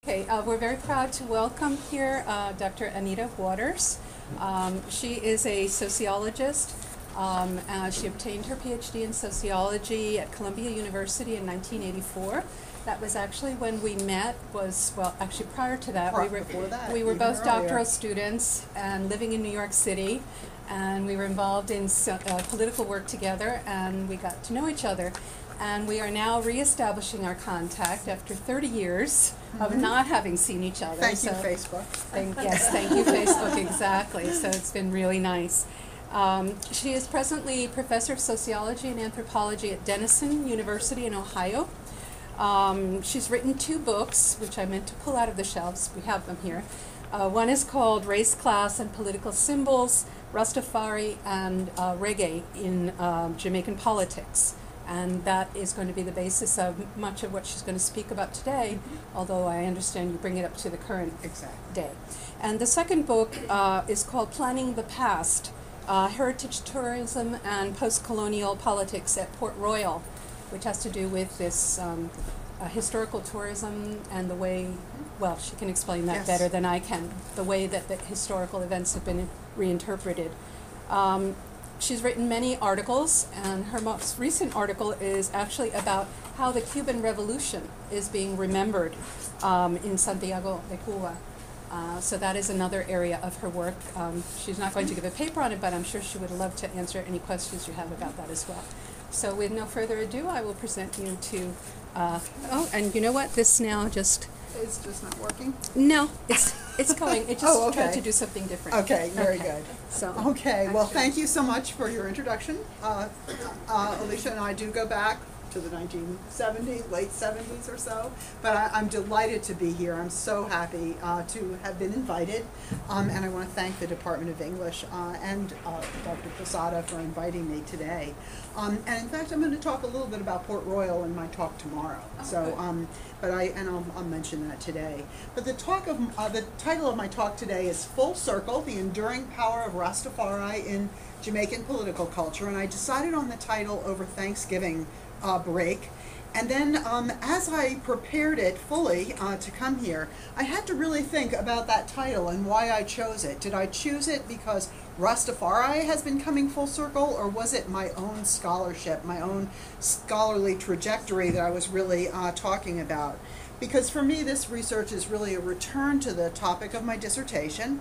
Okay, we're very proud to welcome here Dr. Anita Waters. She is a sociologist. She obtained her PhD in sociology at Columbia University in 1984. That was actually when we met, actually prior to that. We were both doctoral students and living in New York City, and we were involved in political work together, and we got to know each other. And we are now reestablishing our contact after 30 years of not having seen each other. Thank you, Facebook. Yes, thank you, Facebook, exactly. So it's been really nice. She is presently professor of sociology and anthropology at Denison University in Ohio. She's written 2 books, which I meant to pull out of the shelves. We have them here. One is called Race, Class, and Political Symbols, Rastafari and Reggae in Jamaican Politics. And that is going to be the basis of much of what she's going to speak about today, although I understand you bring it up to the current day. And the second book is called Planning the Past, Heritage Tourism and Post-Colonial Politics at Port Royal, which has to do with this historical tourism and the way, well, she can explain that better than I can, the way that the historical events have been reinterpreted. She's written many articles, and her most recent article is actually about how the Cuban Revolution is being remembered in Santiago de Cuba. So that is another area of her work. She's not going to give a paper on it, but I'm sure she would love to answer any questions you have about that as well. So with no further ado, I will present you to, oh, and you know what? This now just... It's just not working? No, it's going. It just tried to do something different. Okay, very good. So okay, well, thank you so much for your introduction. Alicia and I do go back to the 1970s, late 70s or so, but I'm delighted to be here. I'm so happy to have been invited, and I want to thank the Department of English and Dr. Posada for inviting me today. And in fact, I'm going to talk a little bit about Port Royal in my talk tomorrow. But I'll mention that today. But the title of my talk today is Full Circle: The Enduring Power of Rastafari in Jamaican Political Culture, and I decided on the title over Thanksgiving break. And then as I prepared it fully to come here, I had to really think about that title and why I chose it. Did I choose it because Rastafari has been coming full circle, or was it my own scholarship, my own scholarly trajectory that I was really talking about? Because for me, this research is really a return to the topic of my dissertation,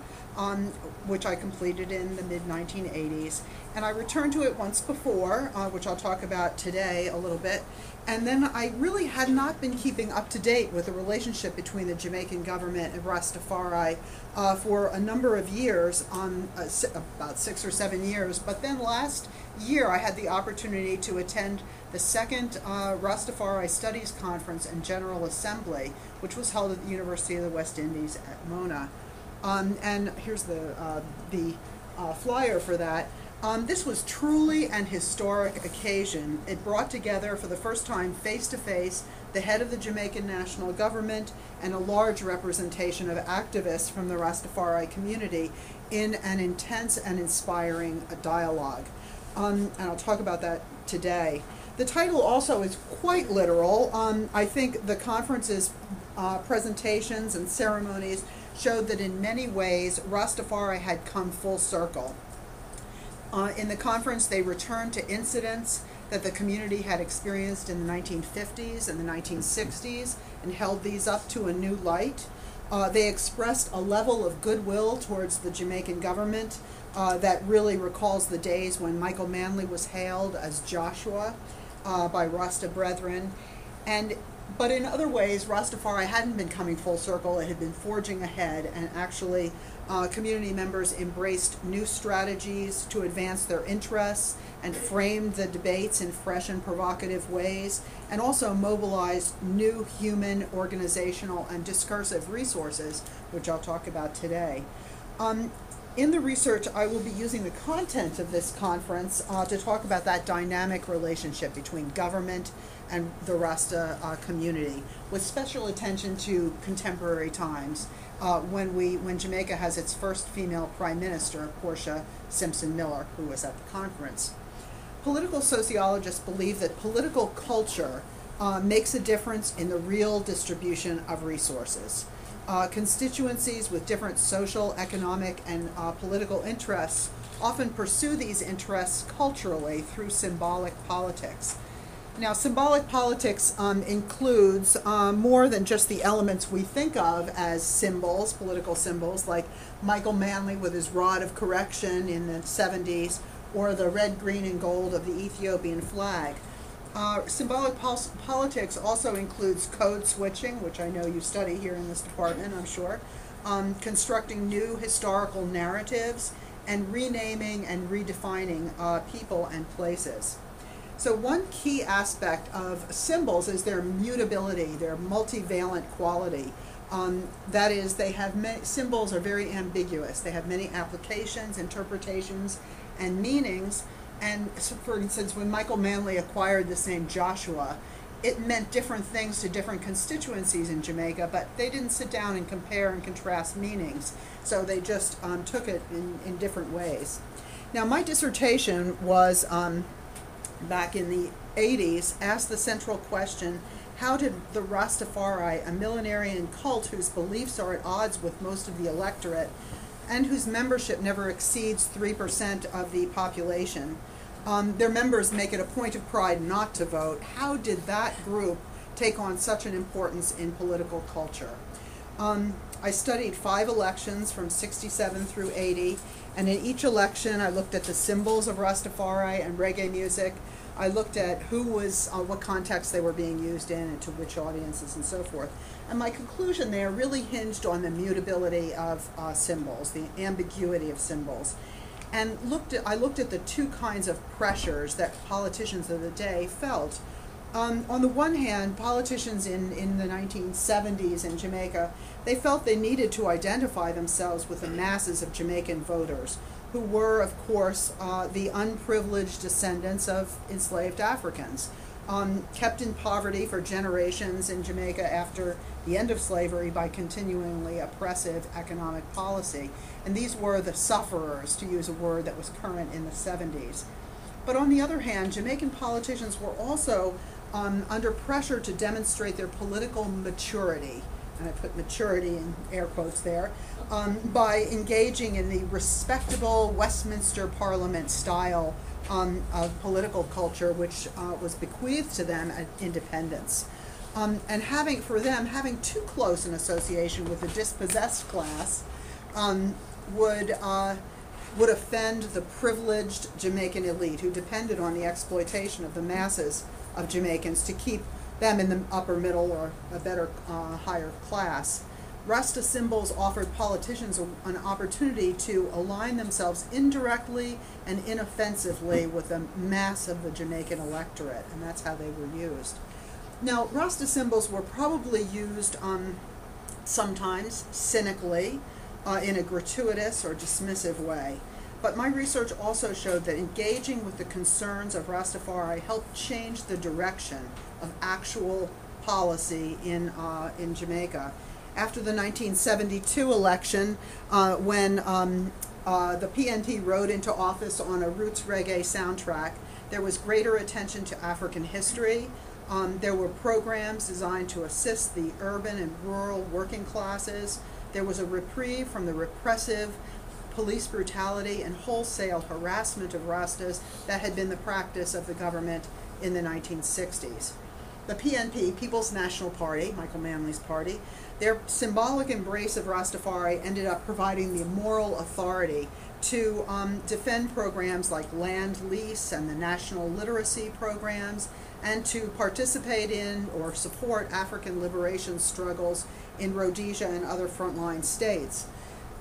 which I completed in the mid-1980s. And I returned to it once before, which I'll talk about today a little bit. And then I really had not been keeping up to date with the relationship between the Jamaican government and Rastafari for a number of years, about 6 or 7 years. But then last year I had the opportunity to attend the second Rastafari Studies Conference and General Assembly, which was held at the University of the West Indies at Mona. And here's the flyer for that. This was truly an historic occasion. It brought together for the first time face-to-face the head of the Jamaican national government and a large representation of activists from the Rastafari community in an intense and inspiring dialogue. And I'll talk about that today. The title also is quite literal. I think the conference's presentations and ceremonies showed that in many ways Rastafari had come full circle. In the conference, they returned to incidents that the community had experienced in the 1950s and the 1960s and held these up to a new light. They expressed a level of goodwill towards the Jamaican government that really recalls the days when Michael Manley was hailed as Joshua by Rasta brethren. But in other ways, Rastafari hadn't been coming full circle. It had been forging ahead, and actually community members embraced new strategies to advance their interests and framed the debates in fresh and provocative ways, and also mobilized new human, organizational, and discursive resources, which I'll talk about today. In the research, I will be using the content of this conference to talk about that dynamic relationship between government and the Rasta community, with special attention to contemporary times, when Jamaica has its first female prime minister, Portia Simpson Miller, who was at the conference. Political sociologists believe that political culture makes a difference in the real distribution of resources. Constituencies with different social, economic, and political interests often pursue these interests culturally through symbolic politics. Now, symbolic politics includes more than just the elements we think of as symbols, political symbols, like Michael Manley with his rod of correction in the 70s, or the red, green, and gold of the Ethiopian flag. Symbolic politics also includes code switching, which I know you study here in this department, I'm sure, constructing new historical narratives, and renaming and redefining people and places. So one key aspect of symbols is their mutability, their multivalent quality. That is, they have symbols are very ambiguous. They have many applications, interpretations, and meanings. And so, for instance, when Michael Manley acquired the name Joshua, it meant different things to different constituencies in Jamaica, but they didn't sit down and compare and contrast meanings. So they just took it in different ways. Now, my dissertation was, back in the 80s, asked the central question: how did the Rastafari, a millenarian cult whose beliefs are at odds with most of the electorate and whose membership never exceeds 3% of the population, their members make it a point of pride not to vote, how did that group take on such an importance in political culture? I studied 5 elections from 67 through 80, and in each election I looked at the symbols of Rastafari and reggae music. I looked at who was, what context they were being used in, and to which audiences, and so forth. And my conclusion there really hinged on the mutability of symbols, the ambiguity of symbols. And I looked at the 2 kinds of pressures that politicians of the day felt. On the one hand, politicians in the 1970s in Jamaica, they felt they needed to identify themselves with the masses of Jamaican voters, who were, of course, the unprivileged descendants of enslaved Africans, kept in poverty for generations in Jamaica after the end of slavery by continually oppressive economic policy. And these were the sufferers, to use a word that was current in the 70s. But on the other hand, Jamaican politicians were also under pressure to demonstrate their political maturity, and I put maturity in air quotes there, by engaging in the respectable Westminster Parliament style of political culture, which was bequeathed to them at independence. And having too close an association with the dispossessed class would offend the privileged Jamaican elite, who depended on the exploitation of the masses of Jamaicans to keep them in the upper middle or a better, higher class. Rasta symbols offered politicians an opportunity to align themselves indirectly and inoffensively with the mass of the Jamaican electorate, and that's how they were used. Now, Rasta symbols were probably used sometimes cynically, in a gratuitous or dismissive way. But my research also showed that engaging with the concerns of Rastafari helped change the direction of actual policy in Jamaica. After the 1972 election, when the PNP rode into office on a roots reggae soundtrack, there was greater attention to African history. There were programs designed to assist the urban and rural working classes. There was a reprieve from the repressive police brutality and wholesale harassment of Rastas that had been the practice of the government in the 1960s. The PNP, People's National Party, Michael Manley's party, their symbolic embrace of Rastafari ended up providing the moral authority to defend programs like land lease and the national literacy programs, and to participate in or support African liberation struggles in Rhodesia and other frontline states.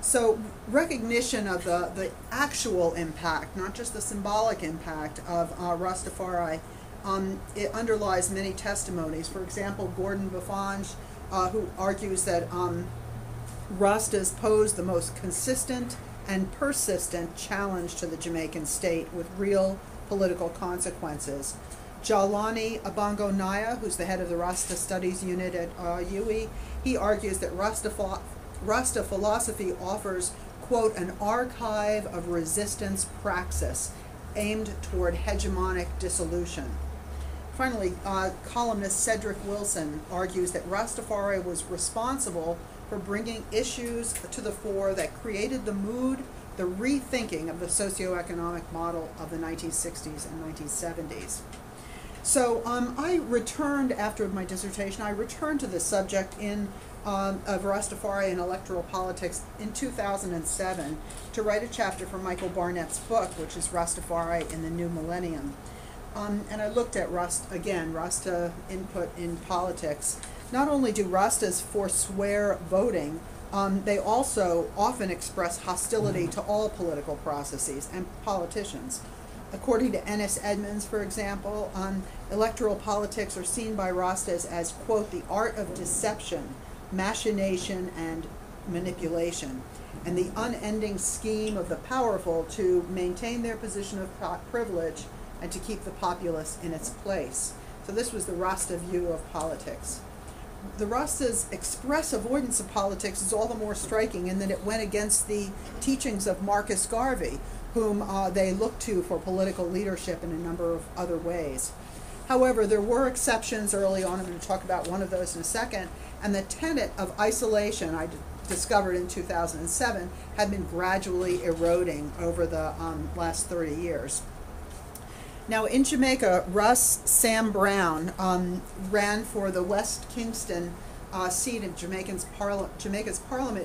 So recognition of the actual impact, not just the symbolic impact of Rastafari, it underlies many testimonies. For example, Gordon Baffange, who argues that Rastas pose the most consistent and persistent challenge to the Jamaican state with real political consequences. Jalani Abongo Naya, who's the head of the Rasta Studies Unit at UE, he argues that Rasta philosophy offers, quote, an archive of resistance praxis aimed toward hegemonic dissolution. Finally, columnist Cedric Wilson argues that Rastafari was responsible for bringing issues to the fore that created the mood, the rethinking of the socioeconomic model of the 1960s and 1970s. So I returned, after my dissertation, I returned to the subject of Rastafari and electoral politics in 2007 to write a chapter for Michael Barnett's book, which is Rastafari in the New Millennium. And I looked at Rasta input in politics. Not only do Rastas forswear voting, they also often express hostility to all political processes and politicians. According to Ennis Edmonds, for example, electoral politics are seen by Rastas as, quote, the art of deception, machination, and manipulation, and the unending scheme of the powerful to maintain their position of privilege and to keep the populace in its place. So this was the Rasta view of politics. The Rasta's express avoidance of politics is all the more striking in that it went against the teachings of Marcus Garvey, whom they looked to for political leadership in a number of other ways. However, there were exceptions early on. I'm going to talk about one of those in a second. And the tenet of isolation I discovered in 2007 had been gradually eroding over the last 30 years. Now in Jamaica, Sam Brown ran for the West Kingston seat of Jamaica's parliament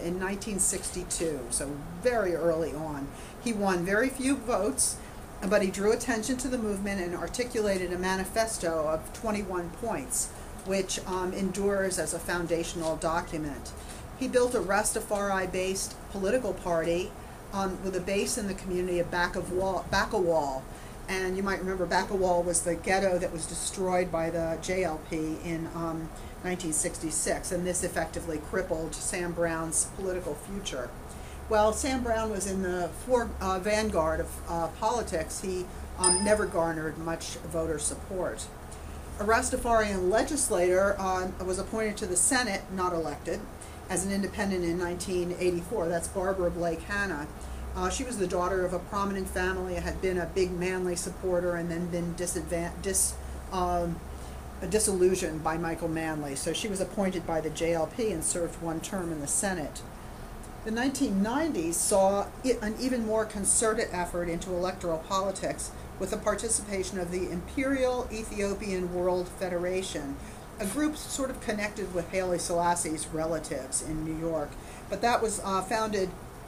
in 1962, so very early on. He won very few votes, but he drew attention to the movement and articulated a manifesto of 21 points, which endures as a foundational document. He built a Rastafari-based political party with a base in the community of Backawal. And you might remember Backawal was the ghetto that was destroyed by the JLP in 1966, and this effectively crippled Sam Brown's political future. Well, Sam Brown was in the vanguard of politics. He never garnered much voter support. A Rastafarian legislator was appointed to the Senate, not elected, as an independent in 1984. That's Barbara Blake Hanna. She was the daughter of a prominent family, had been a big Manly supporter, and then been disillusioned by Michael Manley. So she was appointed by the JLP and served one term in the Senate. The 1990s saw an even more concerted effort into electoral politics with the participation of the Imperial Ethiopian World Federation, a group sort of connected with Haile Selassie's relatives in New York. But that was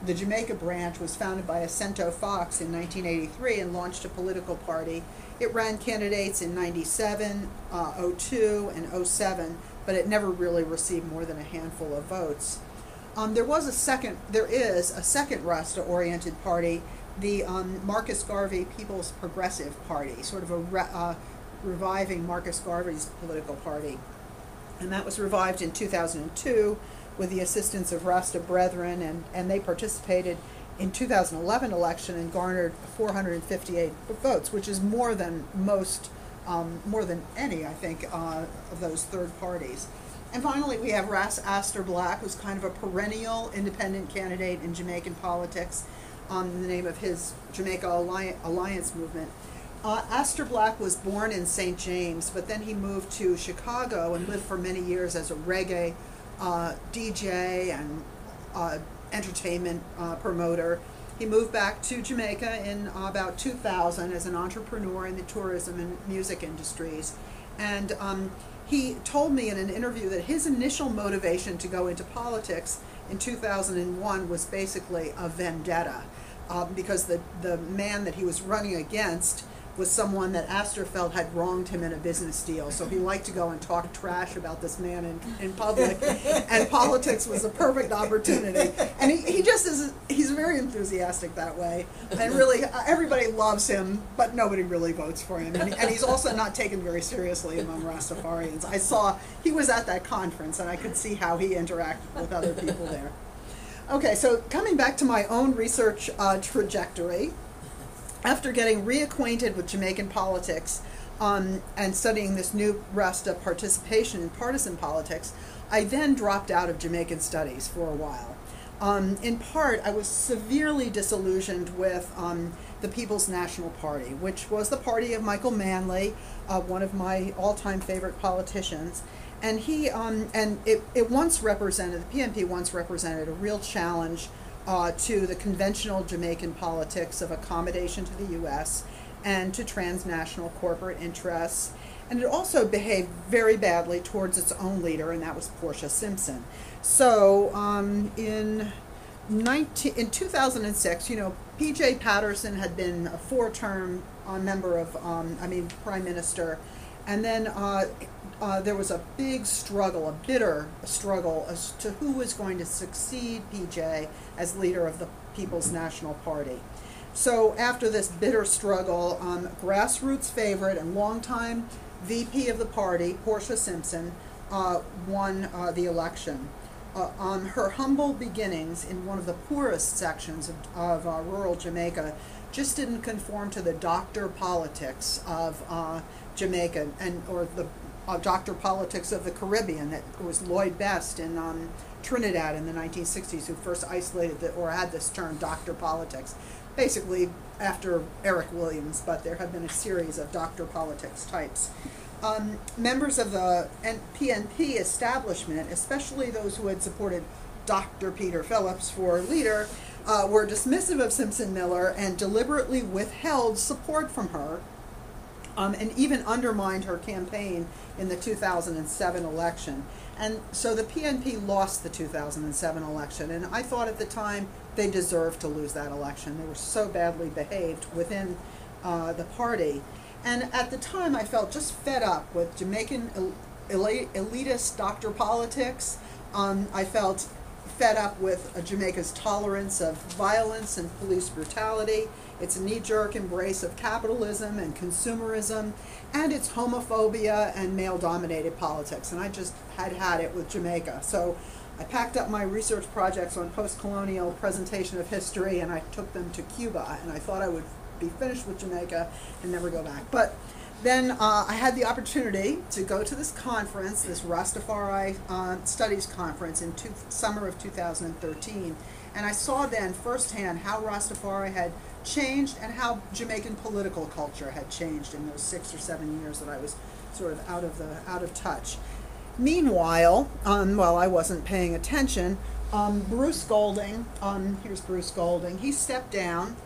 the Jamaica branch was founded by Asento Fox in 1983 and launched a political party. It ran candidates in 97, 02, and 07, but it never really received more than a handful of votes. There is a second Rasta-oriented party, the Marcus Garvey People's Progressive Party, sort of a reviving Marcus Garvey's political party. And that was revived in 2002 with the assistance of Rasta Brethren, and they participated in 2011 election and garnered 458 votes, which is more than any, I think, of those third parties. And finally, we have Ras Astor Black, who's kind of a perennial independent candidate in Jamaican politics, in the name of his Jamaica Alliance movement. Astor Black was born in St. James, but then he moved to Chicago and lived for many years as a reggae DJ and entertainment promoter. He moved back to Jamaica in about 2000 as an entrepreneur in the tourism and music industries. And he told me in an interview that his initial motivation to go into politics in 2001 was basically a vendetta, because the man that he was running against was someone that Astor felt had wronged him in a business deal. So he liked to go and talk trash about this man in public, and politics was a perfect opportunity. And he's very enthusiastic that way, and really everybody loves him, but nobody really votes for him. And he's also not taken very seriously among Rastafarians. He was at that conference, and I could see how he interacted with other people there. Okay, so coming back to my own research trajectory, after getting reacquainted with Jamaican politics and studying this new Rasta participation in partisan politics, I then dropped out of Jamaican studies for a while. In part, I was severely disillusioned with the People's National Party, which was the party of Michael Manley, one of my all-time favorite politicians. And it once represented, the PNP once represented a real challenge to the conventional Jamaican politics of accommodation to the U.S. and to transnational corporate interests. And it also behaved very badly towards its own leader, and that was Portia Simpson. So in 2006, P.J. Patterson had been a four-term member of, prime minister, and then there was a big struggle, a bitter struggle as to who was going to succeed P.J. as leader of the People's National Party. So after this bitter struggle, grassroots favorite and longtime VP of the party, Portia Simpson, won the election. Her humble beginnings in one of the poorest sections of rural Jamaica just didn't conform to the doctor politics of Jamaica or the doctor politics of the Caribbean. That was Lloyd Best in Trinidad in the 1960s who first isolated or had this term doctor politics, basically after Eric Williams, but there have been a series of doctor politics types. Members of the PNP establishment, especially those who had supported Dr. Peter Phillips for leader, were dismissive of Simpson Miller and deliberately withheld support from her, and even undermined her campaign in the 2007 election. And so the PNP lost the 2007 election, and I thought at the time they deserved to lose that election. They were so badly behaved within the party. And at the time I felt just fed up with Jamaican elitist doctor politics. I felt fed up with Jamaica's tolerance of violence and police brutality, its knee-jerk embrace of capitalism and consumerism, and its homophobia and male-dominated politics. And I just had it with Jamaica. So I packed up my research projects on post-colonial presentation of history and I took them to Cuba, and I thought I would be finished with Jamaica and never go back. But then I had the opportunity to go to this conference, this Rastafari Studies Conference in summer of 2013, and I saw then firsthand how Rastafari had changed and how Jamaican political culture had changed in those 6 or 7 years that I was sort of out of touch. Meanwhile, while I wasn't paying attention, Bruce Golding, here's Bruce Golding, he stepped down.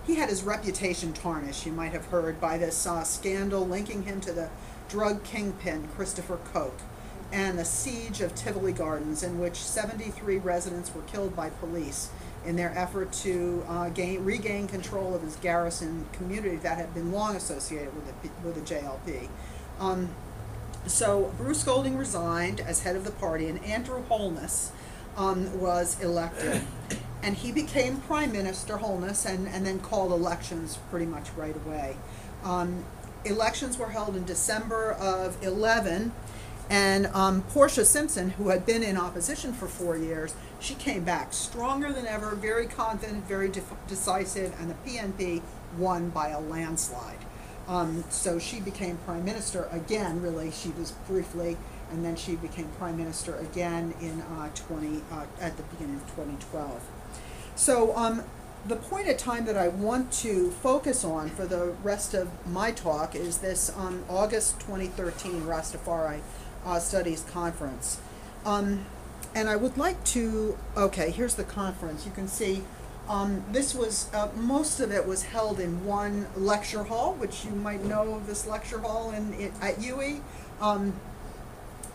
He had his reputation tarnished, you might have heard, by this scandal linking him to the drug kingpin Christopher Koch and the siege of Tivoli Gardens, in which 73 residents were killed by police in their effort to regain control of his garrison community that had been long associated with the JLP. So Bruce Golding resigned as head of the party, and Andrew Holness was elected. And he became Prime Minister, Holness, and then called elections pretty much right away. Elections were held in December of 11, and Portia Simpson, who had been in opposition for 4 years, she came back stronger than ever, very confident, very decisive, and the PNP won by a landslide. So she became Prime Minister again, really, she was briefly, and then she became Prime Minister again in at the beginning of 2012. So the point of time that I want to focus on for the rest of my talk is this August 2013 Rastafari Studies Conference. And I would like to, okay, here's the conference. You can see this was, most of it was held in one lecture hall, which you might know of this lecture hall at UE.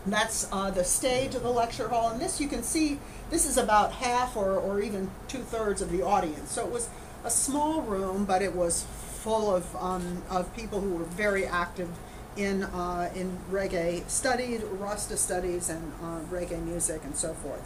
That's the stage of the lecture hall, and this you can see, this is about half or even 2/3 of the audience. So it was a small room, but it was full of people who were very active in reggae studies, Rasta studies, and reggae music, and so forth.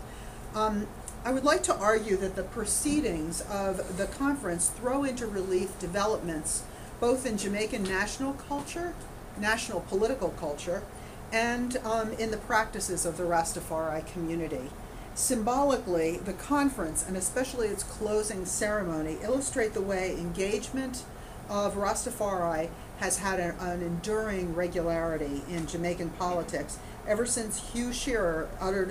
I would like to argue that the proceedings of the conference throw into relief developments both in Jamaican national culture, national political culture, and in the practices of the Rastafari community. Symbolically, the conference, and especially its closing ceremony, illustrate the way engagement of Rastafari has had an enduring regularity in Jamaican politics ever since Hugh Shearer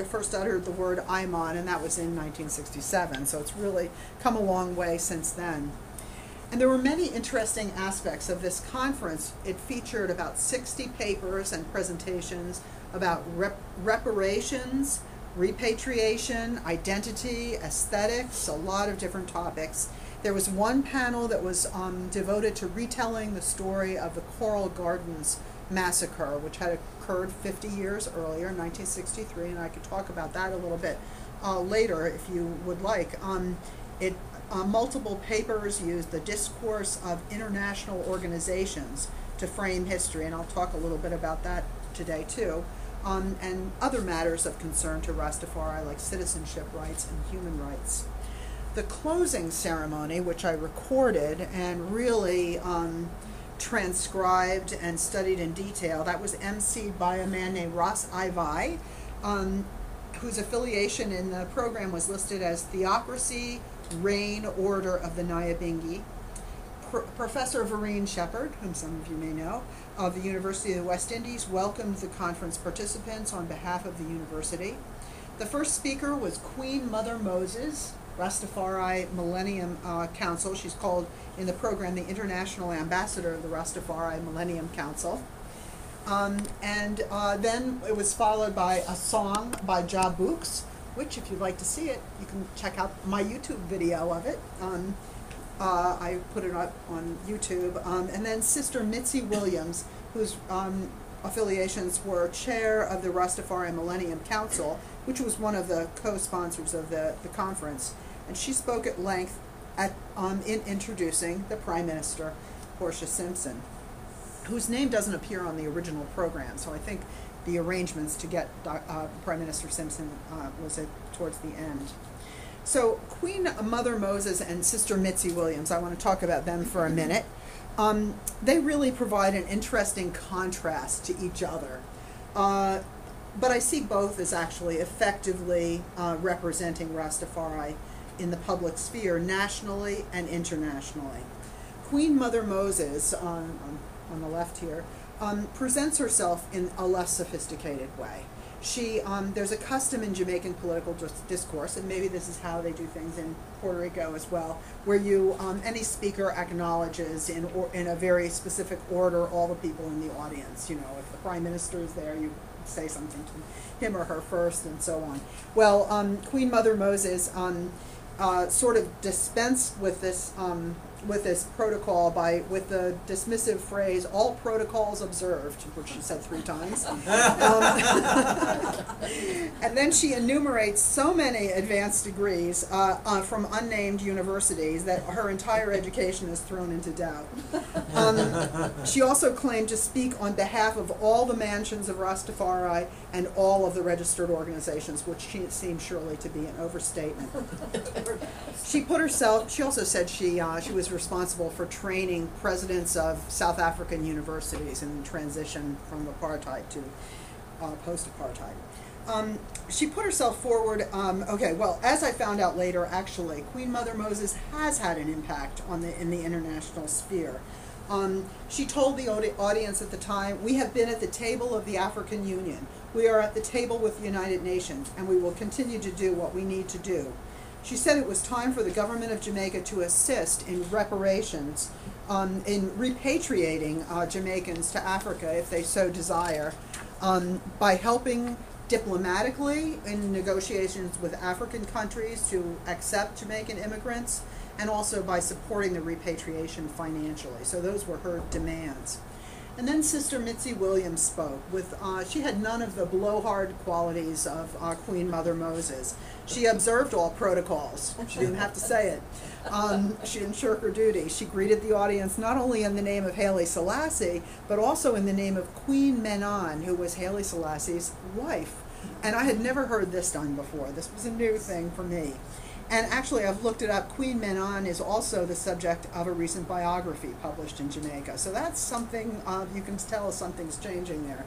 first uttered the word "Iman," and that was in 1967, so it's really come a long way since then. And there were many interesting aspects of this conference. It featured about 60 papers and presentations about reparations, repatriation, identity, aesthetics, a lot of different topics. There was one panel that was devoted to retelling the story of the Coral Gardens massacre, which had occurred 50 years earlier, in 1963, and I could talk about that a little bit later if you would like. Multiple papers used the discourse of international organizations to frame history, and I'll talk a little bit about that today too, and other matters of concern to Rastafari like citizenship rights and human rights. The closing ceremony, which I recorded and really transcribed and studied in detail, that was emceed by a man named Ross Ivai, whose affiliation in the program was listed as Theocracy, Reign, Order of the Nyabingi. Professor Vereen Shepherd, whom some of you may know, of the University of the West Indies, welcomed the conference participants on behalf of the university. The first speaker was Queen Mother Moses, Rastafari Millennium Council. She's called in the program the International Ambassador of the Rastafari Millennium Council. Then it was followed by a song by Ja Books, which, if you'd like to see it, you can check out my YouTube video of it. I put it up on YouTube. And then Sister Mitzi Williams, whose affiliations were chair of the Rastafari Millennium Council, which was one of the co-sponsors of the conference. And she spoke at length in introducing the Prime Minister, Portia Simpson, whose name doesn't appear on the original program. So I think the arrangements to get Prime Minister Simpson was towards the end. So Queen Mother Moses and Sister Mitzi Williams, I want to talk about them for a minute. They really provide an interesting contrast to each other. But I see both as actually effectively representing Rastafari in the public sphere, nationally and internationally. Queen Mother Moses, on the left here, presents herself in a less sophisticated way. There's a custom in Jamaican political discourse, and maybe this is how they do things in Puerto Rico as well, where any speaker acknowledges in a very specific order all the people in the audience. You know, if the Prime Minister is there, you say something to him or her first, and so on. Well, Queen Mother Moses sort of dispensed with this protocol with the dismissive phrase, "all protocols observed," which she said 3 times. And then she enumerates so many advanced degrees from unnamed universities that her entire education is thrown into doubt. She also claimed to speak on behalf of all the mansions of Rastafari and all of the registered organizations, which seems surely to be an overstatement. She also said she was responsible for training presidents of South African universities in transition from apartheid to post-apartheid. She put herself forward, as I found out later, actually, Queen Mother Moses has had an impact in the international sphere. She told the audience at the time, "We have been at the table of the African Union. We are at the table with the United Nations, and we will continue to do what we need to do." She said it was time for the government of Jamaica to assist in reparations, in repatriating Jamaicans to Africa if they so desire, by helping diplomatically in negotiations with African countries to accept Jamaican immigrants, and also by supporting the repatriation financially. So those were her demands. And then Sister Mitzi Williams spoke. She had none of the blowhard qualities of Queen Mother Moses. She observed all protocols. She didn't have to say it. She didn't shirk her duty. She greeted the audience not only in the name of Haile Selassie, but also in the name of Queen Menon, who was Haile Selassie's wife. And I had never heard this done before. This was a new thing for me. And actually, I've looked it up. Queen Menon is also the subject of a recent biography published in Jamaica. So that's something, you can tell something's changing there.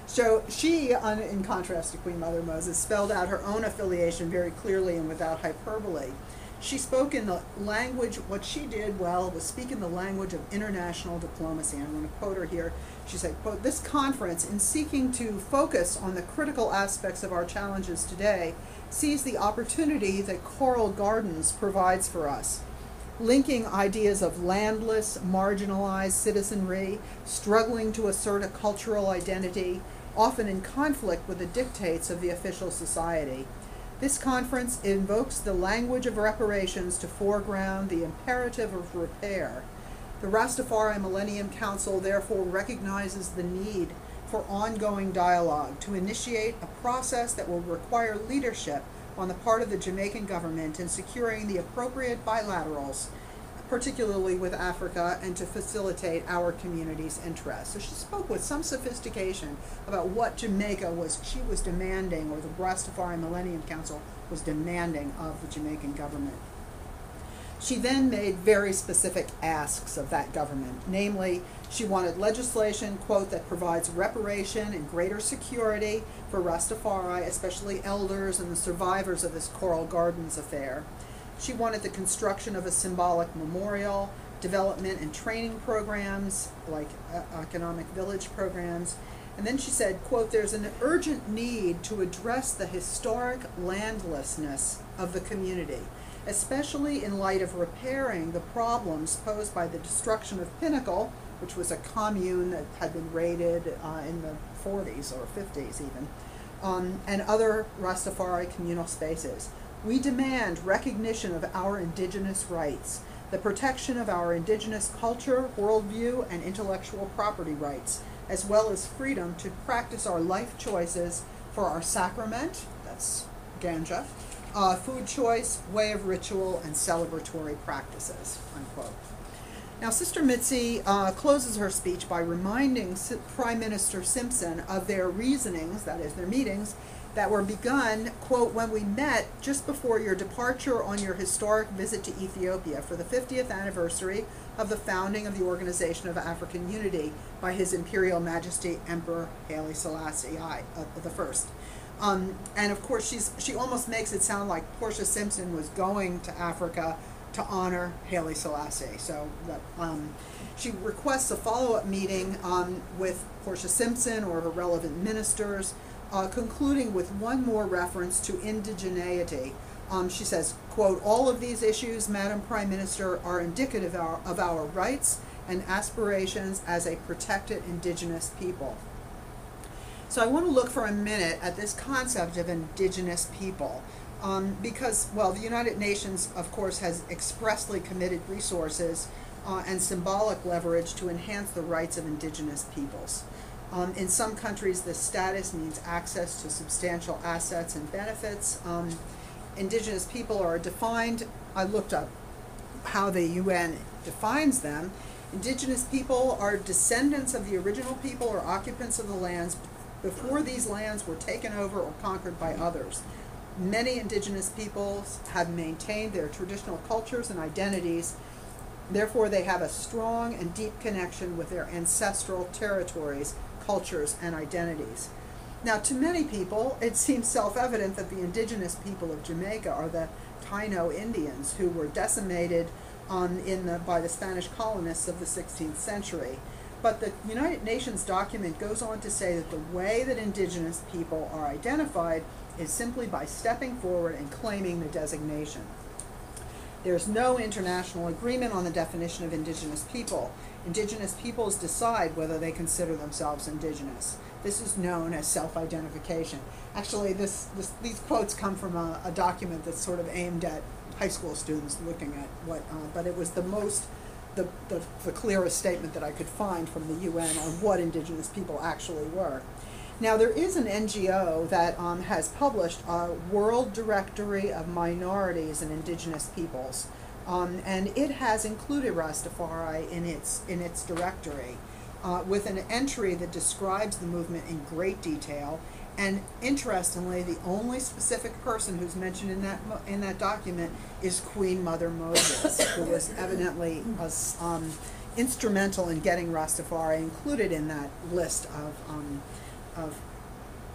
So she, in contrast to Queen Mother Moses, spelled out her own affiliation very clearly and without hyperbole. She spoke in the language, what she did well was speak in the language of international diplomacy. I'm going to quote her here. She said, quote, "This conference, in seeking to focus on the critical aspects of our challenges today, sees the opportunity that Coral Gardens provides for us. linking ideas of landless, marginalized citizenry, struggling to assert a cultural identity, often in conflict with the dictates of the official society. This conference invokes the language of reparations to foreground the imperative of repair. The Rastafari Millennium Council therefore recognizes the need for ongoing dialogue to initiate a process that will require leadership on the part of the Jamaican government in securing the appropriate bilaterals, particularly with Africa, and to facilitate our community's interests. So she spoke with some sophistication about what Jamaica was demanding, or the Rastafari Millennium Council was demanding of the Jamaican government. She then made very specific asks of that government. Namely, she wanted legislation, quote, that provides reparation and greater security for Rastafari, especially elders and the survivors of this Coral Gardens affair. She wanted the construction of a symbolic memorial, development and training programs, like economic village programs. And then she said, quote, there's an urgent need to address the historic landlessness of the community, especially in light of repairing the problems posed by the destruction of Pinnacle, which was a commune that had been raided in the 40s or 50s even, and other Rastafari communal spaces. We demand recognition of our indigenous rights, the protection of our indigenous culture, worldview, and intellectual property rights, as well as freedom to practice our life choices for our sacrament, that's ganja, food choice, way of ritual, and celebratory practices, unquote. Now, Sister Mitzi closes her speech by reminding Prime Minister Simpson of their reasonings, that is, their meetings, that were begun, quote, when we met just before your departure on your historic visit to Ethiopia for the 50th anniversary of the founding of the Organization of African Unity by His Imperial Majesty Emperor Haile Selassie I, the First. And of course, she almost makes it sound like Portia Simpson was going to Africa to honor Haile Selassie. So that, she requests a follow-up meeting with Portia Simpson or her relevant ministers, concluding with one more reference to indigeneity. She says, quote, all of these issues, Madam Prime Minister, are indicative of our rights and aspirations as a protected indigenous people. So I want to look for a minute at this concept of indigenous people, because, well, the United Nations, of course, has expressly committed resources and symbolic leverage to enhance the rights of indigenous peoples. In some countries, this status means access to substantial assets and benefits. Indigenous people are defined, I looked up how the UN defines them. Indigenous people are descendants of the original people or occupants of the lands before these lands were taken over or conquered by others. Many indigenous peoples have maintained their traditional cultures and identities. Therefore, they have a strong and deep connection with their ancestral territories, cultures, and identities. Now, to many people, it seems self-evident that the indigenous people of Jamaica are the Taino Indians, who were decimated by the Spanish colonists of the 16th century. But the United Nations document goes on to say that the way that indigenous people are identified is simply by stepping forward and claiming the designation. There's no international agreement on the definition of indigenous people. Indigenous peoples decide whether they consider themselves indigenous. This is known as self-identification. Actually, these quotes come from a document that's sort of aimed at high school students looking at what, but it was the clearest statement that I could find from the UN on what indigenous people actually were. Now, there is an NGO that has published a World Directory of Minorities and Indigenous Peoples, and it has included Rastafari in its directory, with an entry that describes the movement in great detail. And interestingly, the only specific person who's mentioned in that document is Queen Mother Moses, who was evidently instrumental in getting Rastafari included in that list of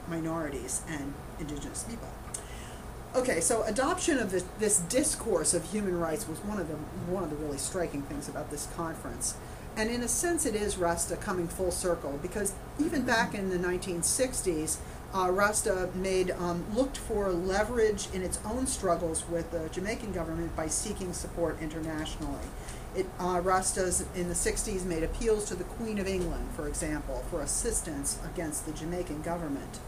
minorities and indigenous people. Okay, so adoption of this discourse of human rights was one of the really striking things about this conference. And in a sense, it is Rasta coming full circle, because even back in the 1960s, Rasta looked for leverage in its own struggles with the Jamaican government by seeking support internationally. Rastas in the 60s made appeals to the Queen of England, for example, for assistance against the Jamaican government.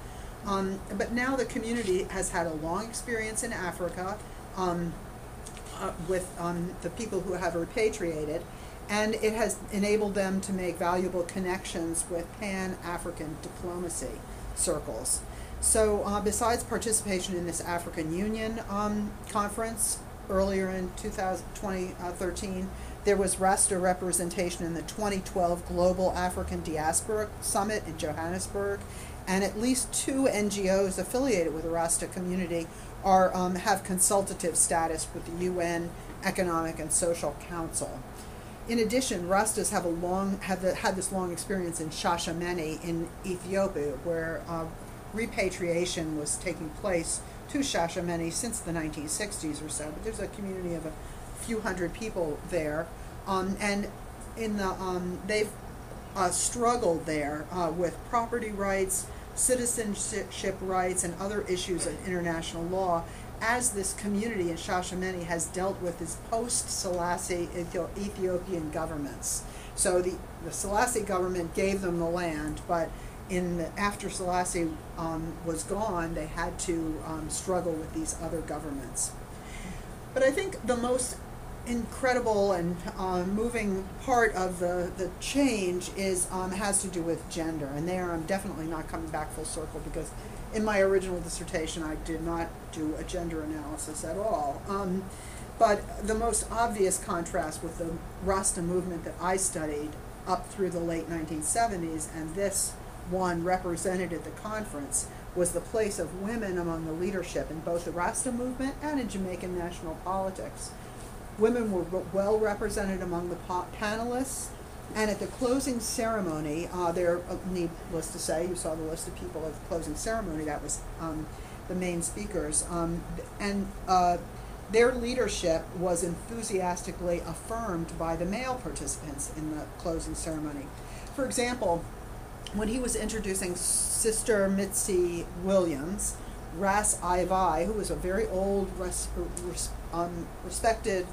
But now the community has had a long experience in Africa with the people who have repatriated, and it has enabled them to make valuable connections with Pan-African diplomacy circles. So besides participation in this African Union conference earlier in 2013, there was Rasta representation in the 2012 Global African Diaspora Summit in Johannesburg, and at least 2 NGOs affiliated with the Rasta community have consultative status with the UN Economic and Social Council. In addition, Rastas have had this long experience in Shashamene in Ethiopia, where repatriation was taking place to Shashamene since the 1960s or so. But there's a community of a few hundred people there, and they've struggled there with property rights, citizenship rights, and other issues of international law, as this community in Shashamene has dealt with its post-Selassie Ethiopian governments. So the Selassie government gave them the land, but after Selassie was gone, they had to struggle with these other governments. But I think the most incredible and moving part of the change has to do with gender, and there I'm definitely not coming back full circle, because in my original dissertation I did not do a gender analysis at all. But the most obvious contrast with the Rasta movement that I studied up through the late 1970s, and this one represented at the conference, was the place of women among the leadership in both the Rasta movement and in Jamaican national politics. Women were well represented among the panelists, and at the closing ceremony, needless to say, you saw the list of people at the closing ceremony, that was the main speakers, and their leadership was enthusiastically affirmed by the male participants in the closing ceremony. For example, when he was introducing Sister Mitzi Williams, Ras Ivai, who was a very old, respected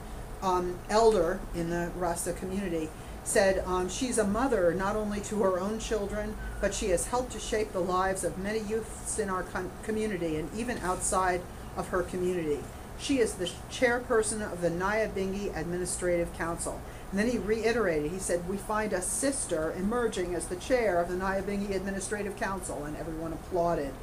elder in the Rasta community, said she's a mother not only to her own children, but she has helped to shape the lives of many youths in our community and even outside of her community. She is the chairperson of the Nyabingi Administrative Council. And then he reiterated, he said, we find a sister emerging as the chair of the Nyabingi Administrative Council, and everyone applauded.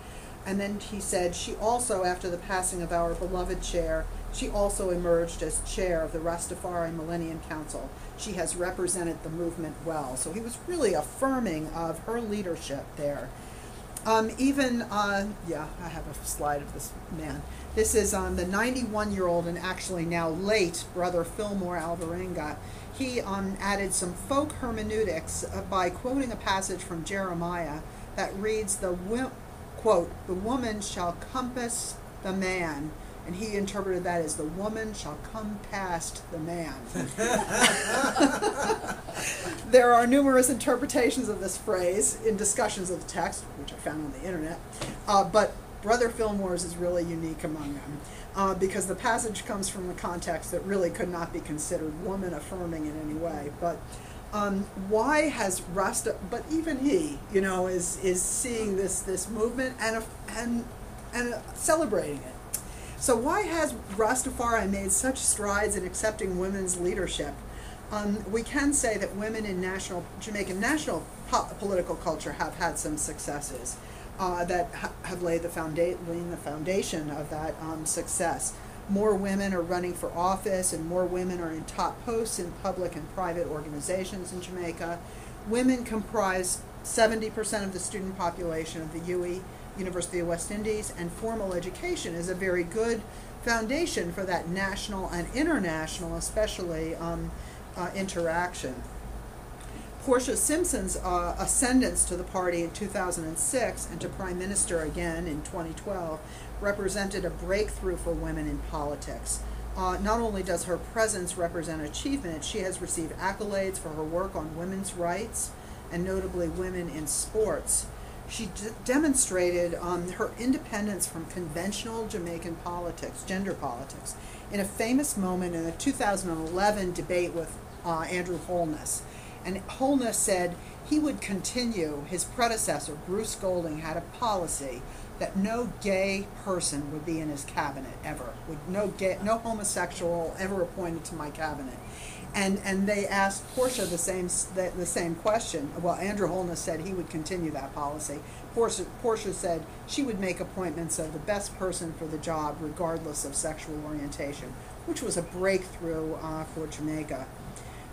And then he said, she also, after the passing of our beloved chair, she also emerged as chair of the Rastafari Millennium Council. She has represented the movement well. So he was really affirming of her leadership there. I have a slide of this man. This is the 91-year-old and actually now late Brother Fillmore Alvarenga. He added some folk hermeneutics by quoting a passage from Jeremiah that reads, quote, the woman shall compass the man, and he interpreted that as the woman shall come past the man. There are numerous interpretations of this phrase in discussions of the text, which I found on the internet, but Brother Fillmore's is really unique among them, because the passage comes from a context that really could not be considered woman affirming in any way. But why has Rasta, but even he, is seeing this movement and celebrating it. So why has Rastafari made such strides in accepting women's leadership? We can say that women in Jamaican national political culture have had some successes that have laid the foundation of that success. More women are running for office, and more women are in top posts in public and private organizations in Jamaica. Women comprise 70% of the student population of the UE, University of West Indies, and formal education is a very good foundation for that national and international, especially, interaction. Portia Simpson's ascendance to the party in 2006 and to Prime Minister again in 2012 represented a breakthrough for women in politics. Not only does her presence represent achievement, she has received accolades for her work on women's rights, and notably women in sports. she demonstrated her independence from conventional Jamaican politics, gender politics, in a famous moment in a 2011 debate with Andrew Holness. And Holness said he would continue, his predecessor, Bruce Golding, had a policy that no gay person would be in his cabinet ever, no homosexual ever appointed to my cabinet. And they asked Portia the same question. Well, Andrew Holness said he would continue that policy. Portia said she would make appointments of the best person for the job, regardless of sexual orientation, which was a breakthrough for Jamaica.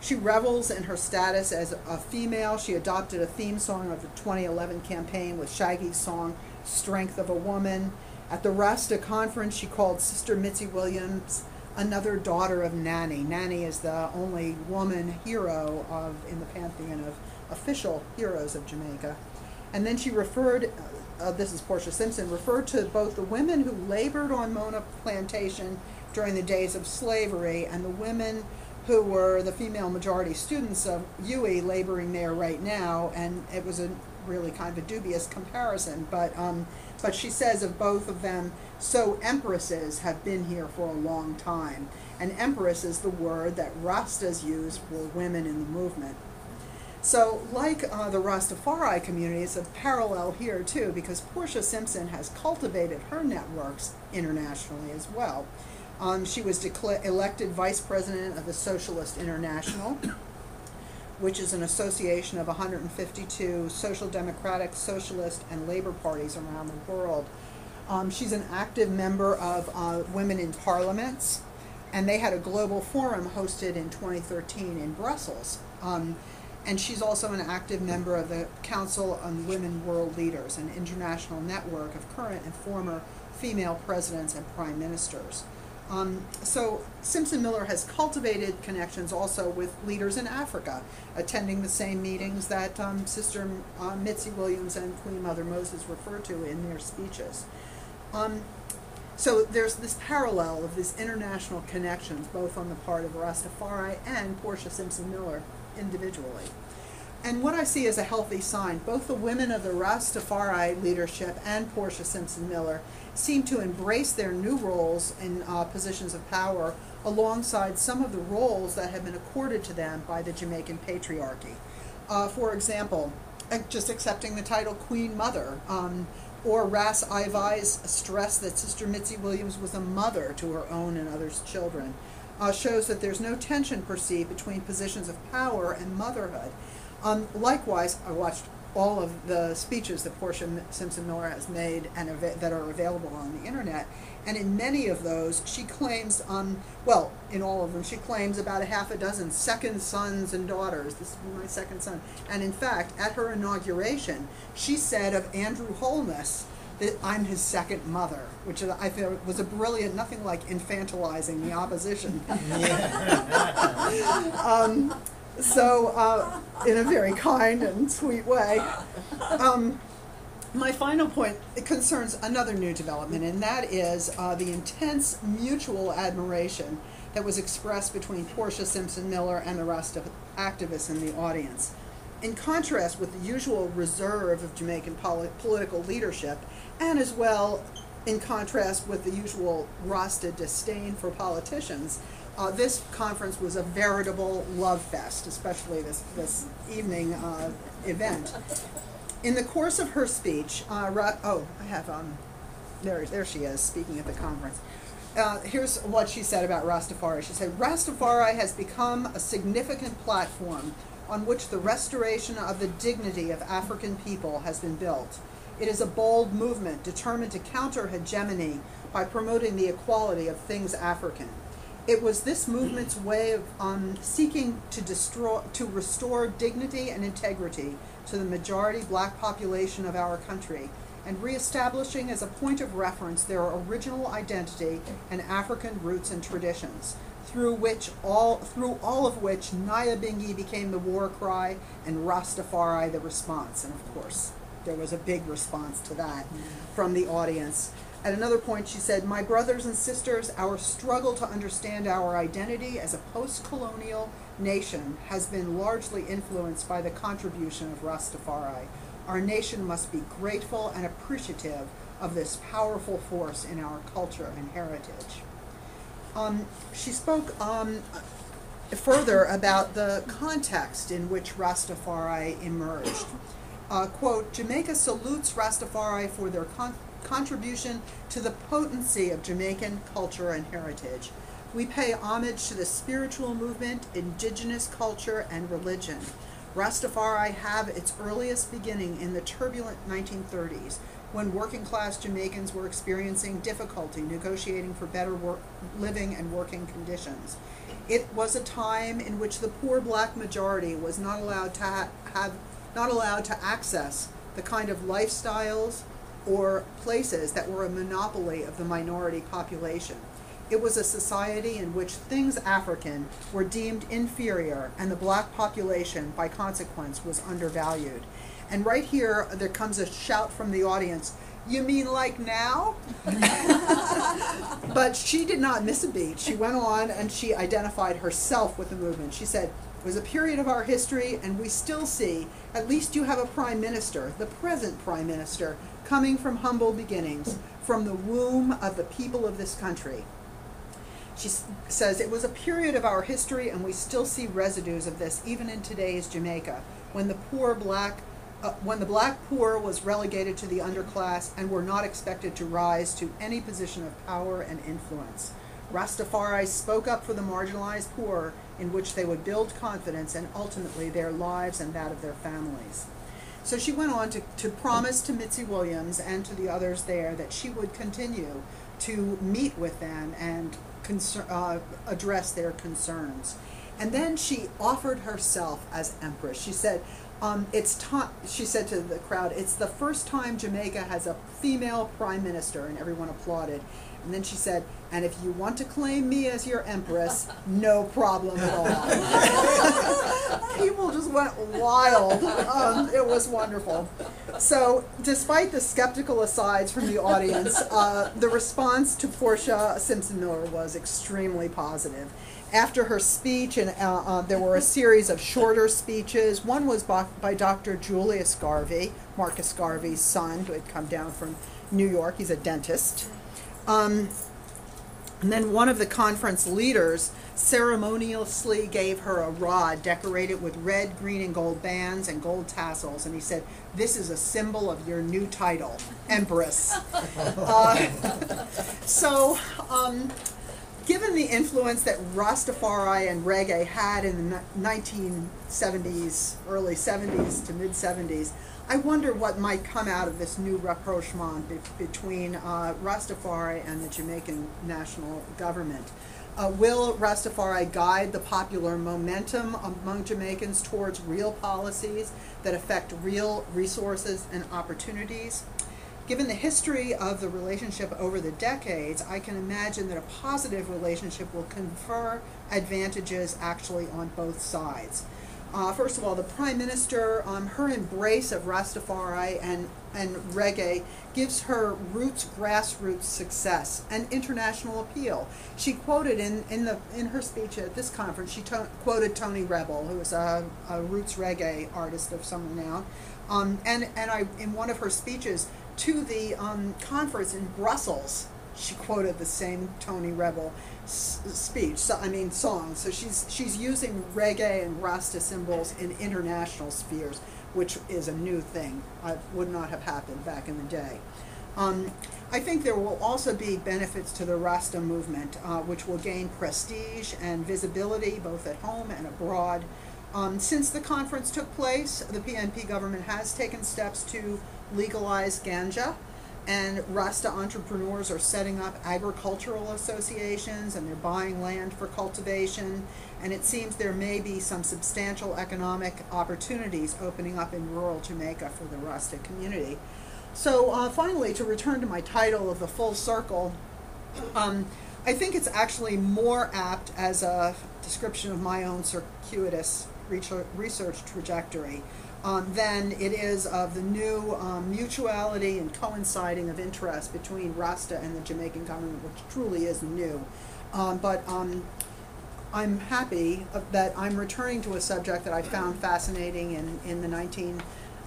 She revels in her status as a female. She adopted a theme song of the 2011 campaign with Shaggy's song, Strength of a Woman. At the Rasta conference, she called Sister Mitzi Williams another daughter of Nanny. Nanny is the only woman hero in the pantheon of official heroes of Jamaica. And then she referred, this is Portia Simpson, referred to both the women who labored on Mona Plantation during the days of slavery and the women who were the female majority students of UWI laboring there right now. And it was a really kind of a dubious comparison, but she says of both of them, so empresses have been here for a long time. And empress is the word that Rastas use for women in the movement. So like the Rastafari community, it's a parallel here too, because Portia Simpson has cultivated her networks internationally as well. She was elected vice president of the Socialist International, which is an association of 152 social democratic, socialist, and labor parties around the world. She's an active member of Women in Parliaments, and they had a global forum hosted in 2013 in Brussels. And she's also an active member of the Council on Women World Leaders, an international network of current and former female presidents and prime ministers. So Simpson-Miller has cultivated connections also with leaders in Africa, attending the same meetings that Sister Mitzi Williams and Queen Mother Moses refer to in their speeches. So there's this parallel of these international connections, both on the part of Rastafari and Portia Simpson-Miller individually. And what I see as a healthy sign, both the women of the Rastafari leadership and Portia Simpson-Miller seem to embrace their new roles in positions of power alongside some of the roles that have been accorded to them by the Jamaican patriarchy. For example, just accepting the title Queen Mother, or Ras Ivai's stress that Sister Mitzi Williams was a mother to her own and others' children, shows that there's no tension perceived between positions of power and motherhood. Likewise, I watched all of the speeches that Portia Simpson-Miller has made and that are available on the internet, and in many of those she claims, well, in all of them, she claims about a half a dozen second sons and daughters. This will be my second son. And in fact, at her inauguration, she said of Andrew Holness that I'm his second mother, which I feel was a brilliant, nothing like infantilizing the opposition. So, in a very kind and sweet way. My final point, it concerns another new development, and that is the intense mutual admiration that was expressed between Portia Simpson-Miller and the rest of activists in the audience. In contrast with the usual reserve of Jamaican political leadership, and as well in contrast with the usual Rasta disdain for politicians, this conference was a veritable love fest, especially this evening event. In the course of her speech, there she is, speaking at the conference. Here's what she said about Rastafari. She said, Rastafari has become a significant platform on which the restoration of the dignity of African people has been built. It is a bold movement determined to counter hegemony by promoting the equality of things African. It was this movement's way of seeking to restore dignity and integrity to the majority black population of our country, and reestablishing as a point of reference their original identity and African roots and traditions, through all of which Nyabingi became the war cry and Rastafari the response. And of course, there was a big response to that from the audience. At another point, she said, my brothers and sisters, our struggle to understand our identity as a post-colonial nation has been largely influenced by the contribution of Rastafari. Our nation must be grateful and appreciative of this powerful force in our culture and heritage. She spoke further about the context in which Rastafari emerged. Quote, Jamaica salutes Rastafari for their contribution to the potency of Jamaican culture and heritage. We pay homage to the spiritual movement, indigenous culture, and religion. Rastafari have its earliest beginning in the turbulent 1930s, when working-class Jamaicans were experiencing difficulty negotiating for better living and working conditions. It was a time in which the poor black majority was not allowed to access the kind of lifestyles or places that were a monopoly of the minority population. It was a society in which things African were deemed inferior, and the black population, by consequence, was undervalued. And right here, there comes a shout from the audience, "You mean like now?" But she did not miss a beat. She went on and she identified herself with the movement. She said, "It was a period of our history, and we still see, at least you have a prime minister, the present prime minister, coming from humble beginnings, from the womb of the people of this country." She says, "It was a period of our history, and we still see residues of this even in today's Jamaica, when the black poor was relegated to the underclass and were not expected to rise to any position of power and influence. Rastafari spoke up for the marginalized poor, in which they would build confidence and ultimately their lives and that of their families." So she went on to promise to Mitzi Williams and to the others there that she would continue to meet with them and address their concerns. And then she offered herself as empress. She said, she said to the crowd, "It's the first time Jamaica has a female prime minister," and everyone applauded. And then she said, "And if you want to claim me as your empress, no problem at all." People just went wild. It was wonderful. So, despite the skeptical asides from the audience, the response to Portia Simpson-Miller was extremely positive. After her speech, and there were a series of shorter speeches. One was by Dr. Julius Garvey, Marcus Garvey's son, who had come down from New York. He's a dentist. And then one of the conference leaders ceremoniously gave her a rod decorated with red, green, and gold bands and gold tassels, and he said, "This is a symbol of your new title, Empress." Given the influence that Rastafari and reggae had in the 1970s, early 70s to mid-70s, I wonder what might come out of this new rapprochement between Rastafari and the Jamaican national government. Will Rastafari guide the popular momentum among Jamaicans towards real policies that affect real resources and opportunities? Given the history of the relationship over the decades, I can imagine that a positive relationship will confer advantages actually on both sides. First of all, the Prime Minister, her embrace of Rastafari and reggae gives her grassroots success and international appeal. She quoted in her speech at this conference, she quoted Tony Rebel, who is a roots reggae artist of some renown, in one of her speeches to the conference in Brussels, she quoted the same Tony Rebel song. So she's using reggae and Rasta symbols in international spheres, which is a new thing. Would not have happened back in the day. I think there will also be benefits to the Rasta movement, which will gain prestige and visibility both at home and abroad. Since the conference took place, the PNP government has taken steps to legalize ganja, and Rasta entrepreneurs are setting up agricultural associations, and they're buying land for cultivation, and it seems there may be some substantial economic opportunities opening up in rural Jamaica for the Rasta community. So finally, to return to my title of The Full Circle, I think it's actually more apt as a description of my own circuitous research trajectory than it is of the new mutuality and coinciding of interest between Rasta and the Jamaican government, which truly is new. But I'm happy that I'm returning to a subject that I found fascinating in the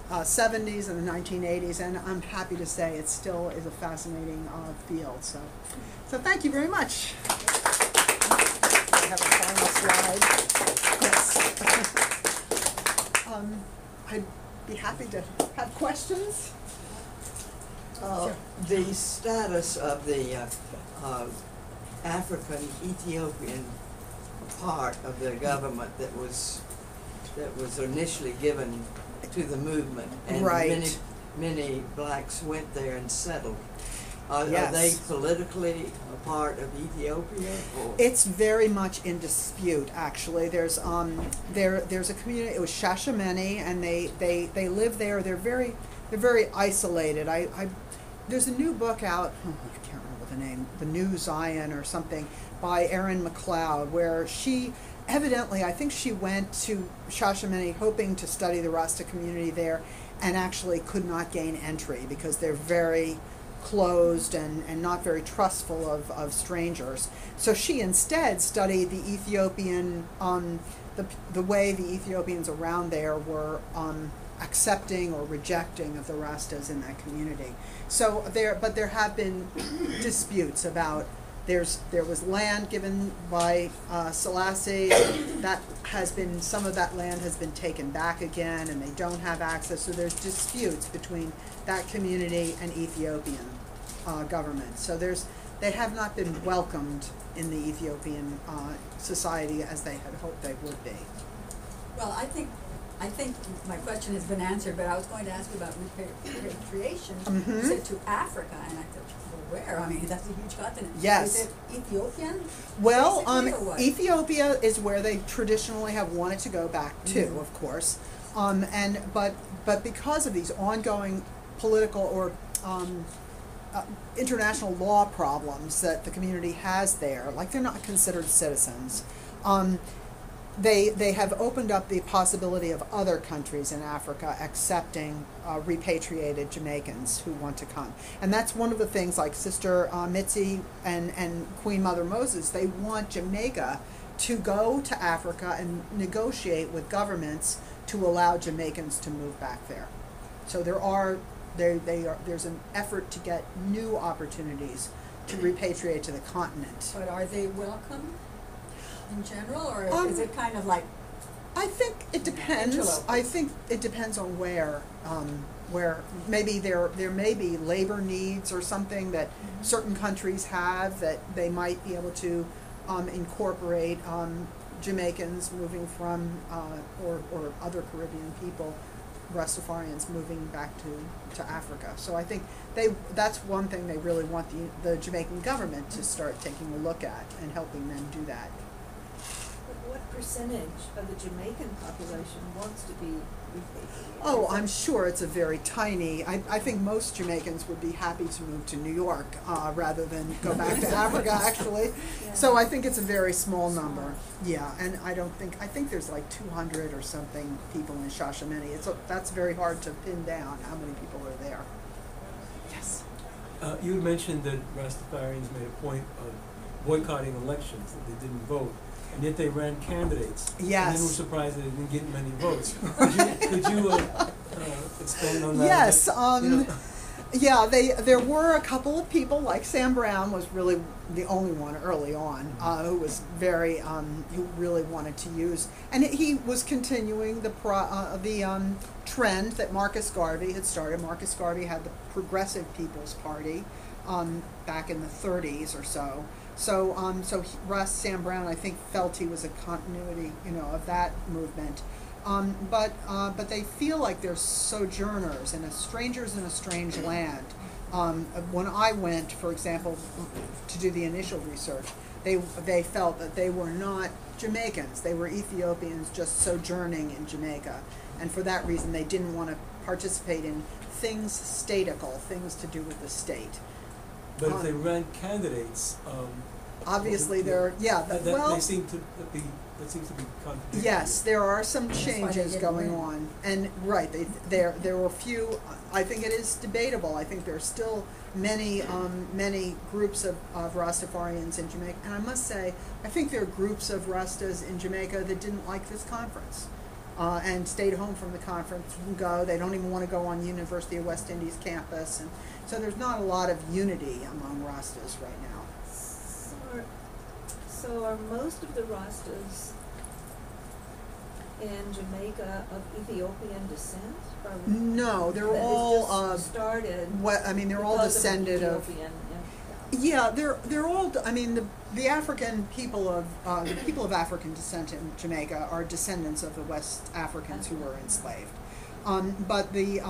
70s and the 1980s, and I'm happy to say it still is a fascinating field. So thank you very much. I have a final slide. Yes. I'd be happy to have questions. The status of the African Ethiopian part of the government that was initially given to the movement, and Right. many blacks went there and settled. Are Yes. they politically a part of Ethiopia? Or? It's very much in dispute, actually. There's a community. It was Shashamene, and they live there. They're very isolated. There's a new book out. I can't remember the name. The New Zion or something by Erin McLeod, where she evidently, I think she went to Shashamene hoping to study the Rasta community there, and actually could not gain entry because they're very closed and not very trustful of strangers. So she instead studied the Ethiopian, the way the Ethiopians around there were accepting or rejecting of the Rastas in that community. So there have been disputes about. There was land given by Selassie. Some of that land has been taken back again, and they don't have access. So there's disputes between that community and Ethiopian government. So they have not been welcomed in the Ethiopian society as they had hoped they would be. Well, I think my question has been answered, but I was going to ask you about repatriation. Mm-hmm. You said to Africa, and I thought, well, where? I mean, that's a huge continent. Yes. Is it Ethiopian? Well, basically, or what? Ethiopia is where they traditionally have wanted to go back to, Mhm. of course, but because of these ongoing political or international law problems that the community has there, like they're not considered citizens. They have opened up the possibility of other countries in Africa accepting repatriated Jamaicans who want to come. And that's one of the things, like Sister Mitzi and Queen Mother Moses, they want Jamaica to go to Africa and negotiate with governments to allow Jamaicans to move back there. So there's an effort to get new opportunities to repatriate to the continent. But are they welcome in general, or is it kind of like? I think it depends. Interlopers. I think it depends on where maybe there may be labor needs or something that certain countries have that they might be able to incorporate Jamaicans moving from or other Caribbean people, Rastafarians moving back to Africa. So I think that's one thing they really want the Jamaican government to start taking a look at and helping them do that. What percentage of the Jamaican population wants to be repatriated? Oh, I'm sure it's a very tiny. I think most Jamaicans would be happy to move to New York rather than go back to Africa, actually. Yeah. So I think it's a very small number. Yeah, and I think there's like 200 or something people in Shashamene. That's very hard to pin down how many people are there. Yes. You had mentioned that Rastafarians made a point of boycotting elections, that they didn't vote. And yet they ran candidates. Yes. And then were surprised that they didn't get many votes. Could you expand on that? Yes. You know, Yeah, there were a couple of people, like Sam Brown was really the only one early on who was very who really wanted to use, and he was continuing the trend that Marcus Garvey had started. Marcus Garvey had the Progressive People's Party back in the 30s or so. So Sam Brown, I think, felt he was a continuity, of that movement. But they feel like they're sojourners and strangers in a strange land. When I went, for example, to do the initial research, they felt that they were not Jamaicans. They were Ethiopians just sojourning in Jamaica. And for that reason, they didn't want to participate in things statical, things to do with the state. but if they ran candidates, obviously they seem to be. That seems to be contradictory. Yes, there are some why they changes didn't going win. on, and there were few. I think it is debatable. I think there's still many groups of Rastafarians in Jamaica, and I must say, I think there are groups of Rastas in Jamaica that didn't like this conference. and stayed home from the conference, didn't go. They don't even want to go on University of West Indies campus, and so there's not a lot of unity among Rastas right now. So are most of the Rastas in Jamaica of Ethiopian descent? No, they're That all just started. what I mean, they're all because descended of. Ethiopian, Yeah, they're all. I mean, the African people of the people of African descent in Jamaica are descendants of the West Africans who were enslaved. But they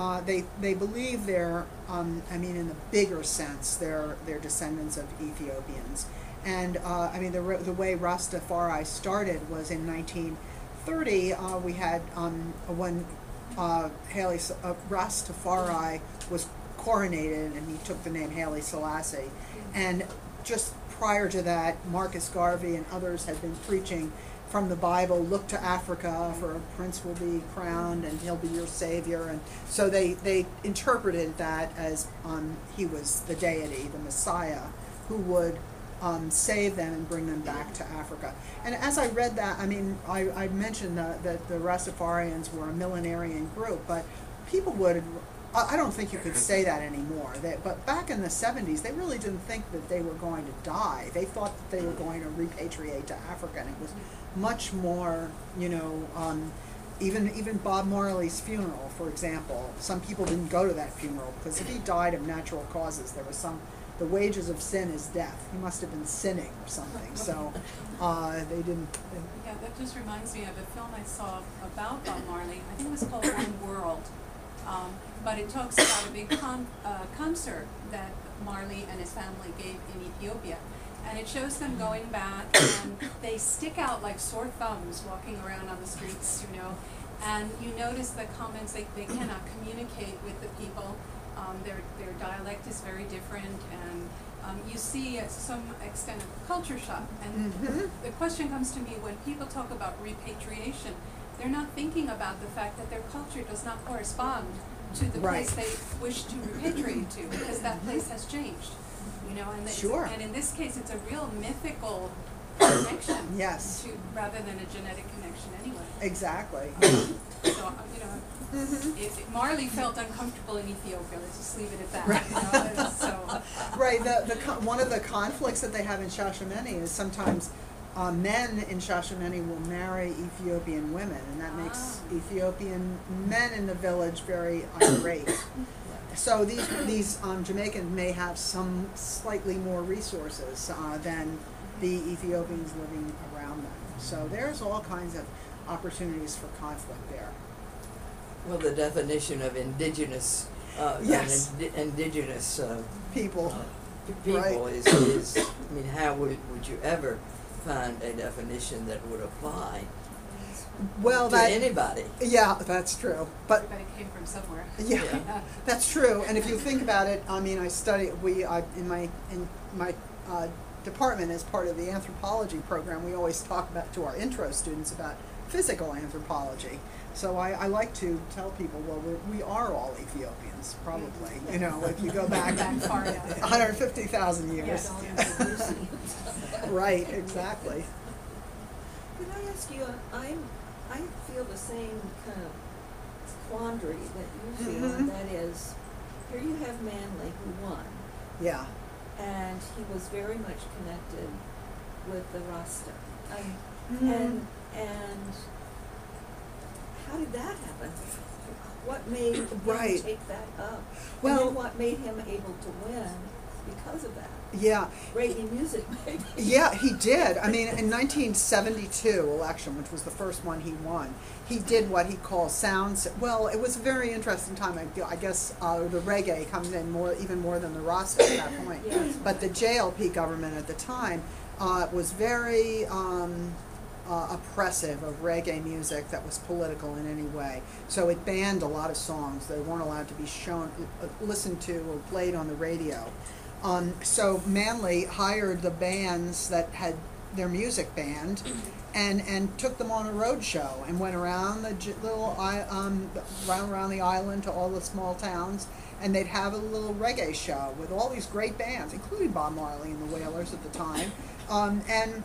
believe they're. I mean, in the bigger sense, they're descendants of Ethiopians. And I mean, the way Rastafari started was in 1930. We had when Rastafari was coronated, and he took the name Haile Selassie. And just prior to that, Marcus Garvey and others had been preaching from the Bible, look to Africa, for a prince will be crowned and he'll be your savior. And so they interpreted that as he was the deity, the Messiah, who would save them and bring them back to Africa. And as I read that, I mean, I mentioned that the Rastafarians were a millenarian group, but people would, I don't think you could say that anymore. But back in the 70s, they really didn't think that they were going to die. They thought that they were going to repatriate to Africa, and it was much more, you know, even Bob Marley's funeral, for example. Some people didn't go to that funeral because if he died of natural causes, there was the wages of sin is death. He must have been sinning or something. So they didn't. Yeah, that just reminds me of a film I saw about Bob Marley. I think it was called One World. But it talks about a big concert that Marley and his family gave in Ethiopia. And it shows them going back, and they stick out like sore thumbs walking around on the streets, you know. And you notice the comments, they cannot communicate with the people. Their dialect is very different, and you see at some extent of culture shock. And the question comes to me, when people talk about repatriation, they're not thinking about the fact that their culture does not correspond to the place they wish to repatriate to, because that place has changed, you know. And and in this case, it's a real mythical connection. Yes. Rather than a genetic connection, anyway. Exactly. So you know, if Marley felt uncomfortable in Ethiopia, let's just leave it at that. Right. You know? So. Right. One of the conflicts that they have in Shashamene is sometimes men in Shashamene will marry Ethiopian women, and that makes Ethiopian men in the village very irate. So these Jamaicans may have some slightly more resources than the Ethiopians living around them. So there's all kinds of opportunities for conflict there. Well, the definition of indigenous indigenous people is I mean, how would you ever find a definition that would apply to anybody? Yeah, that's true. But everybody came from somewhere. Yeah, that's true. And if you think about it, I mean, I study. In my department, as part of the anthropology program, we always talk about to our intro students about physical anthropology. So I like to tell people, well, we are all Ethiopians, probably. You know, if you go back far enough. 150,000 years. Yes. Right, exactly. Can I ask you, I feel the same kind of quandary that you feel, and that is, here you have Manley who won. Yeah. And he was very much connected with the Rasta. And how did that happen? What made him take that up? Well, and then what made him able to win because of that? Yeah. Reggae music, maybe. Yeah, he did. I mean, in 1972 election, which was the first one he won, he did what he called sounds. Well, it was a very interesting time. I guess the reggae comes in even more than the Rasta at that point. Yes. But the JLP government at the time was very oppressive of reggae music that was political in any way. So it banned a lot of songs. They weren't allowed to be shown, listened to, or played on the radio. So Manley hired the bands that had their music banned and took them on a road show and went around the around the island to all the small towns, and they'd have a little reggae show with all these great bands, including Bob Marley and the Wailers at the time, and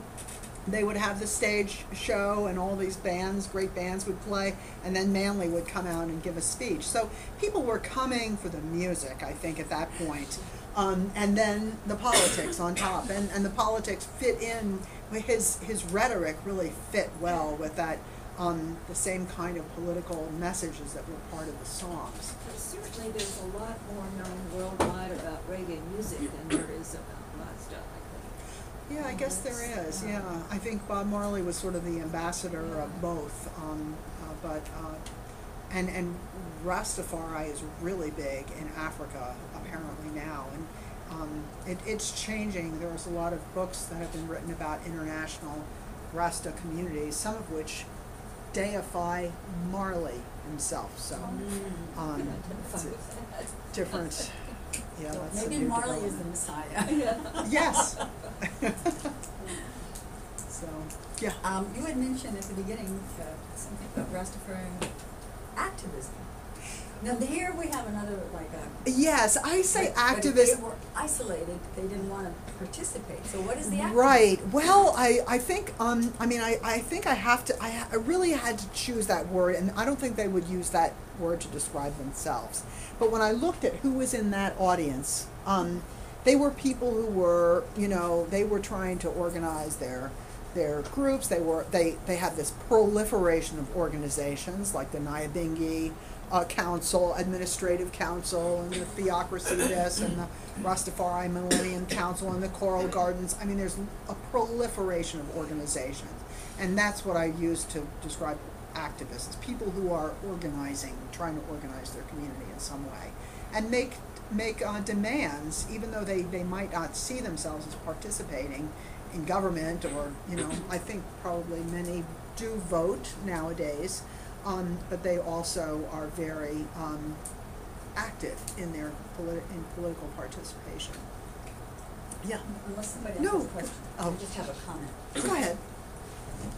they would have the stage show and all these bands, great bands would play, and then Manley would come out and give a speech. So people were coming for the music, I think, at that point. And then the politics on top, and the politics fit in, his rhetoric really fit well with that, the same kind of political messages that were part of the songs. But certainly there's a lot more known worldwide about reggae music than there is about Mazda, I think. Yeah, I guess there is, yeah. I think Bob Marley was sort of the ambassador of both, and Rastafari is really big in Africa, apparently now, and it's changing. There's a lot of books that have been written about international Rasta communities, some of which deify Marley himself, so, it's a different, yeah, that's a Maybe new Marley is the development. Messiah. Yes. So, yeah. You had mentioned at the beginning something about Rastafarian activism. Now here we have another Yes, I say but activist. they were isolated. They didn't want to participate. So what is the activism? Right. Well, I think I think I really had to choose that word, and I don't think they would use that word to describe themselves. But when I looked at who was in that audience, they were people who were, they were trying to organize their groups. They had this proliferation of organizations like the Nyabingi Council, Administrative Council, and the Theocracy this, and the Rastafari Millennium Council, and the Coral Gardens. I mean, there's a proliferation of organizations, and that's what I use to describe activists, people who are organizing, trying to organize their community in some way, and make demands, even though they might not see themselves as participating in government, or, I think probably many do vote nowadays, but they also are very active in their political participation. Yeah. Unless somebody No. else has a question, I Oh. just have a comment. Go ahead.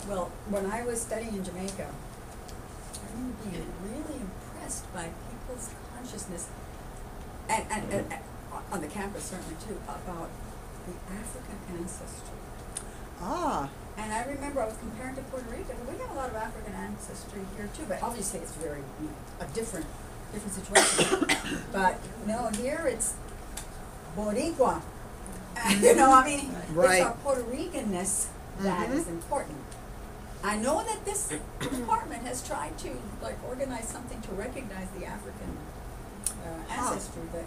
Well, when I was studying in Jamaica, I remember being really impressed by people's consciousness, and on the campus certainly too, about the African ancestry. Ah. And I remember I was comparing to Puerto Rico, and we have a lot of African ancestry here too, but obviously it's very, a different situation. But no, here it's Boricua. It's Right. our Puerto Ricanness that is important. I know that this department has tried to organize something to recognize the African ancestry, but